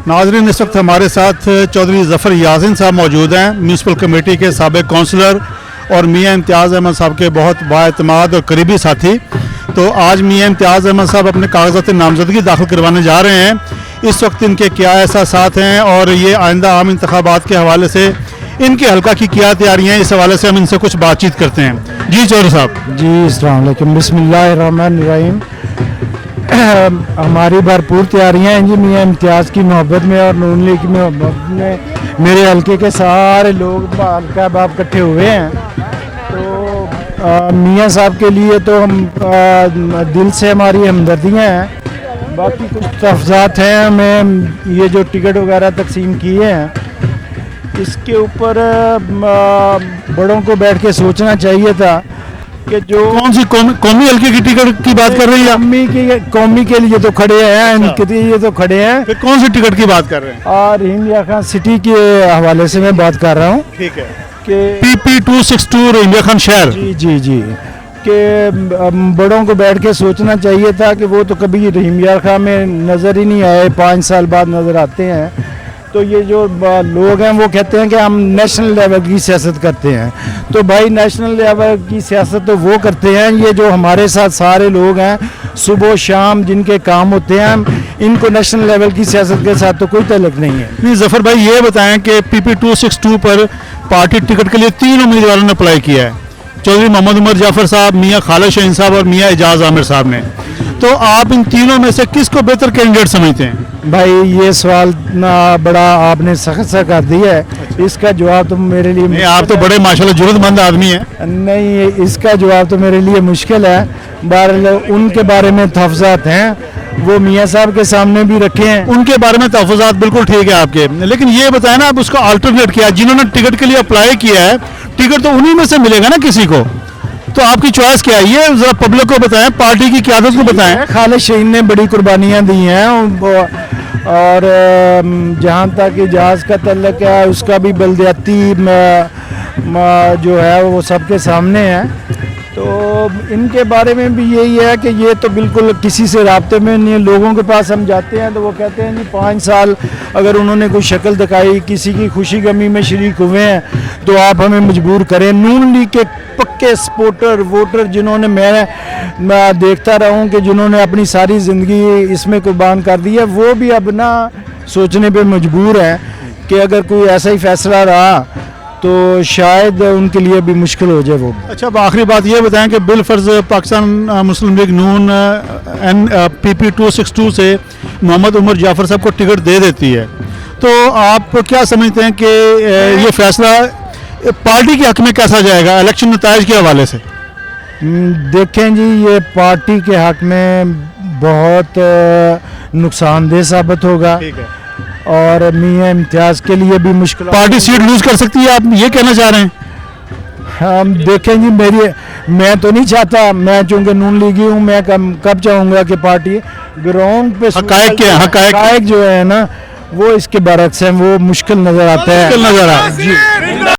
नाज़रीन, इस वक्त हमारे साथ चौधरी ज़फ़र यासिन साहब मौजूद हैं, म्यूनसिपल कमेटी के साबिक़ काउंसलर और मियाँ इम्तियाज़ अहमद साहब के बहुत बाएतमाद और करीबी साथी। तो आज मियाँ इम्तियाज़ अहमद साहब अपने कागज़ात नामज़दगी दाखिल करवाने जा रहे हैं। इस वक्त इनके क्या एहसासात हैं और ये आइंदा आम इंतखाबात के हवाले से इनके हल्का की क्या तैयारियाँ हैं, इस हवाले से हम इनसे कुछ बातचीत करते हैं। जी चौधरी साहब। जी अस्सलाम वालेकुम, बिस्मिल्लाहिर्रहमानिर्रहीम। हमारी भरपूर तैयारियां हैं जी मियाँ इम्तियाज़ की मोहब्बत में और नून लीग की मोहब्बत में। मेरे हल्के के सारे लोग हल्का बाप इकट्ठे हुए हैं। तो मियाँ साहब के लिए तो हम दिल से हमारी हमदर्दियाँ हैं। बाकी कुछ तफजात हैं, हमें ये जो टिकट वगैरह तकसीम किए हैं इसके ऊपर बड़ों को बैठ के सोचना चाहिए था कि जो कौन सी कौमी हल्के की टिकट की बात कर रही है? कौमी के लिए तो खड़े हैं, इनके लिए तो खड़े हैं। फिर कौन सी टिकट की बात कर रहे हैं? और रहीम खान सिटी के हवाले से मैं बात कर रहा हूँ। ठीक है कि PP 262 रहीम खान शहर। जी जी जी कि बड़ों को बैठ के सोचना चाहिए था कि वो तो कभी रहीम खान में नज़र ही नहीं आए, 5 साल बाद नज़र आते हैं। तो ये जो लोग हैं वो कहते हैं कि हम नेशनल लेवल की सियासत करते हैं। तो भाई नेशनल लेवल की सियासत तो वो करते हैं, ये जो हमारे साथ सारे लोग हैं सुबह शाम जिनके काम होते हैं, इनको नेशनल लेवल की सियासत के साथ तो कोई ताल्लुक नहीं है। नहीं ज़फ़र भाई, ये बताएं कि PP 262 पर पार्टी टिकट के लिए 3 उम्मीदवारों ने अप्लाई किया है, चौधरी मोहम्मद उमर जाफ़र साहब, मियाँ खालिद शाहीन साहब और मियाँ एजाज आमिर साहब ने। तो आप इन तीनों में से किसको बेहतर कैंडिडेट समझते हैं? भाई ये सवाल ना बड़ा आपने सख्त सा कर दिया है। इसका जवाब तो मेरे लिए नहीं, आप तो बड़े माशाल्लाह जुर्रतमंद आदमी हैं। नहीं, इसका जवाब तो मेरे लिए मुश्किल है। बहरहाल उनके बारे में तहफ़्फ़ुज़ात हैं, वो मियाँ साहब के सामने भी रखे हैं। उनके बारे में तहफ़्फ़ुज़ात बिल्कुल ठीक है आपके, लेकिन ये बताएं ना, आप उसका अल्टरनेट किया, जिन्होंने टिकट के लिए अप्लाई किया है, टिकट तो उन्हीं में से मिलेगा ना किसी को। तो आपकी चॉइस क्या है, ये जरा पब्लिक को बताएं, पार्टी की क़यादत को बताएं। खालिद शाहीन ने बड़ी कुर्बानियाँ दी हैं और जहाँ तक एजाज का तल्लुक़ है उसका भी बलदियाती जो है वो सबके सामने है। तो इनके बारे में भी यही है कि ये तो बिल्कुल किसी से राब्ते में नहीं। लोगों के पास हम जाते हैं तो वो कहते हैं जी 5 साल अगर उन्होंने कोई शक्ल दिखाई, किसी की खुशी गमी में शरीक हुए हैं तो आप हमें मजबूर करें। नून लीग के पक्के सपोर्टर वोटर जिन्होंने मैं देखता रहा हूँ कि जिन्होंने अपनी सारी ज़िंदगी इसमें कुर्बान कर दी है, वो भी अब ना सोचने पे मजबूर हैं कि अगर कोई ऐसा ही फैसला रहा तो शायद उनके लिए भी मुश्किल हो जाए वो। अच्छा, अब आखिरी बात ये बताएं कि बिलफर्ज पाकिस्तान मुस्लिम लीग नून PP 262 से मोहम्मद उमर जाफ़र साहब को टिकट दे देती है, तो आप क्या समझते हैं कि ये फैसला पार्टी के हक में कैसा जाएगा इलेक्शन नताइज के हवाले से? देखें जी, ये पार्टी के हक में बहुत नुकसानदेह साबित होगा और मियाँ इम्तियाज़ के लिए भी मुश्किल। पार्टी सीट लूज कर सकती है, आप ये कहना चाह रहे हैं? हम देखें जी, मैं तो नहीं चाहता, मैं चूँकि नून लीगी हूँ, मैं कब चाहूँगा कि पार्टी ग्राउंड पे हक़ाइक़ जो है ना वो इसके बरक्स हैं, वो मुश्किल नज़र आता है। मुश्किल नज़र आता है।